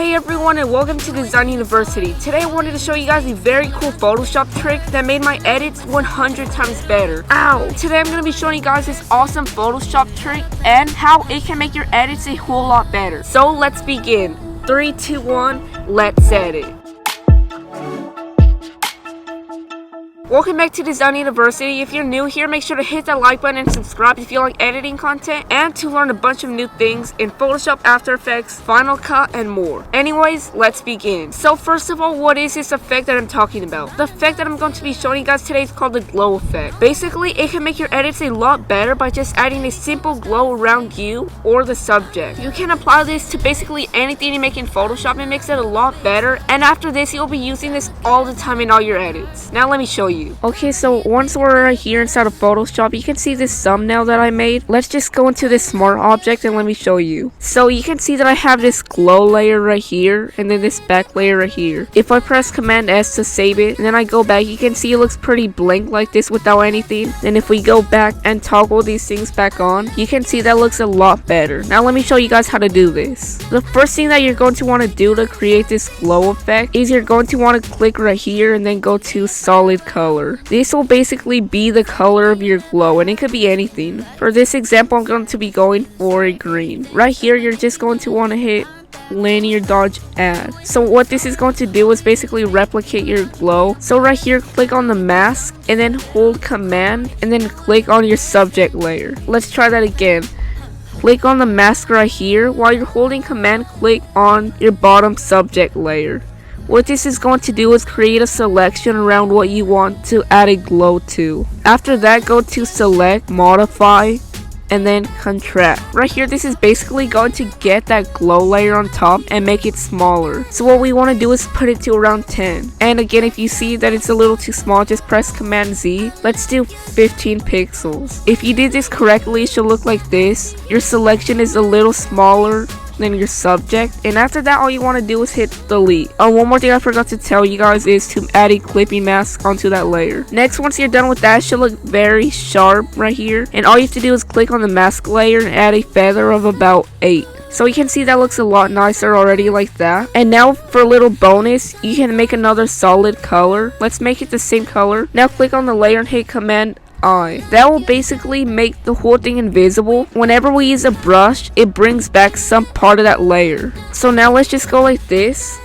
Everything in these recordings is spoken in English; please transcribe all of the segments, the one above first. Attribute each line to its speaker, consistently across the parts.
Speaker 1: Hey everyone and welcome to Design University. Today I wanted to show you guys a very cool Photoshop trick that made my edits 100 times better. Ow! Today I'm going to be showing you guys this awesome Photoshop trick and how it can make your edits a whole lot better. So let's begin. 3, 2, 1, let's edit. Welcome back to Design University. If you're new here, make sure to hit that like button and subscribe if you like editing content and to learn a bunch of new things in Photoshop, After Effects, Final Cut, and more. Anyways, let's begin. So first of all, what is this effect that I'm talking about? The effect that I'm going to be showing you guys today is called the glow effect. Basically, it can make your edits a lot better by just adding a simple glow around you or the subject. You can apply this to basically anything you make in Photoshop and makes it a lot better, and after this, you'll be using this all the time in all your edits. Now let me show you. Okay, so once we're right here inside of Photoshop, you can see this thumbnail that I made. Let's just go into this smart object and let me show you. So you can see that I have this glow layer right here and then this back layer right here. If I press Command S to save it and then I go back, you can see it looks pretty blank like this without anything. And if we go back and toggle these things back on, you can see that looks a lot better. Now let me show you guys how to do this. The first thing that you're going to want to do to create this glow effect is you're going to want to click right here and then go to solid color. This will basically be the color of your glow and it could be anything. For this example, I'm going to be going for a green. Right here, you're just going to want to hit linear dodge add. So what this is going to do is basically replicate your glow. So right here, click on the mask and then hold command and then click on your subject layer. Let's try that again. Click on the mask right here. While you're holding command, click on your bottom subject layer. What this is going to do is create a selection around what you want to add a glow to. After that, go to select, modify, and then contract. Right here, this is basically going to get that glow layer on top and make it smaller. So what we want to do is put it to around 10. And again, if you see that it's a little too small, just press Command Z. Let's do 15 pixels. If you did this correctly, it should look like this. Your selection is a little smaller than your subject, and after that all you want to do is hit delete. One more thing I forgot to tell you guys is to add a clipping mask onto that layer. Next, once you're done with that, it should look very sharp right here, and all you have to do is click on the mask layer and add a feather of about 8. So you can see that looks a lot nicer already like that. And now for a little bonus, you can make another solid color. Let's make it the same color. Now click on the layer and hit Command I. That will basically make the whole thing invisible. Whenever we use a brush, it brings back some part of that layer. So now let's just go like this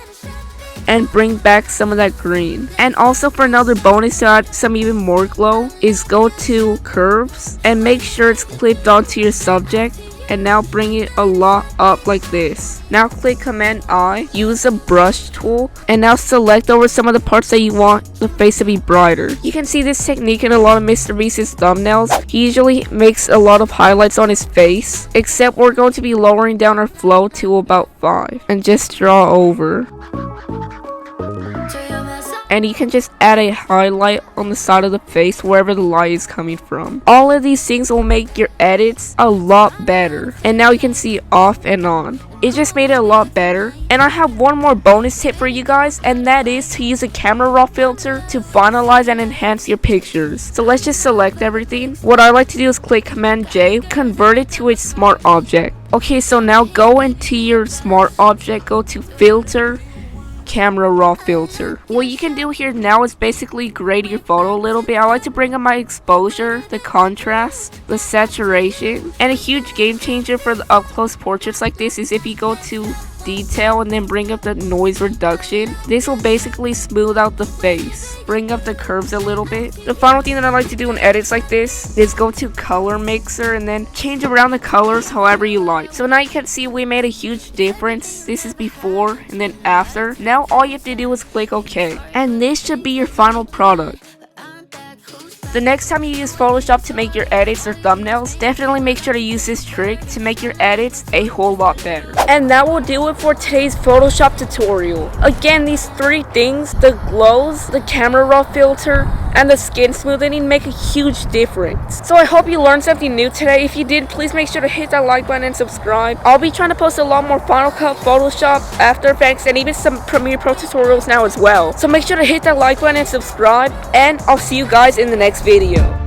Speaker 1: and bring back some of that green. And also for another bonus to add some even more glow is go to curves and make sure it's clipped onto your subject. And now bring it a lot up like this. Now click Command I, use the brush tool, and now select over some of the parts that you want the face to be brighter. You can see this technique in a lot of Mr. Beast's thumbnails. He usually makes a lot of highlights on his face, except we're going to be lowering down our flow to about 5 and just draw over. And you can just add a highlight on the side of the face wherever the light is coming from. All of these things will make your edits a lot better. And now you can see off and on. It just made it a lot better. And I have one more bonus tip for you guys, and that is to use a camera raw filter to finalize and enhance your pictures. So let's just select everything. What I like to do is click Command J, convert it to a smart object. Okay, so now go into your smart object, go to filter, camera raw filter. What you can do here now is basically grade your photo a little bit. I like to bring up my exposure, the contrast, the saturation, and a huge game changer for the up close portraits like this is if you go to detail and then bring up the noise reduction. This will basically smooth out the face, bring up the curves a little bit. The final thing that I like to do in edits like this is go to color mixer and then change around the colors however you like. So now you can see we made a huge difference. This is before and then after. Now all you have to do is click OK, and this should be your final product. The next time you use Photoshop to make your edits or thumbnails, definitely make sure to use this trick to make your edits a whole lot better. And that will do it for today's Photoshop tutorial. Again, these 3 things, the glows, the camera raw filter, and the skin smoothing make a huge difference. So I hope you learned something new today. If you did, please make sure to hit that like button and subscribe. I'll be trying to post a lot more Final Cut, Photoshop, After Effects, and even some Premiere Pro tutorials now as well. So make sure to hit that like button and subscribe, and I'll see you guys in the next video.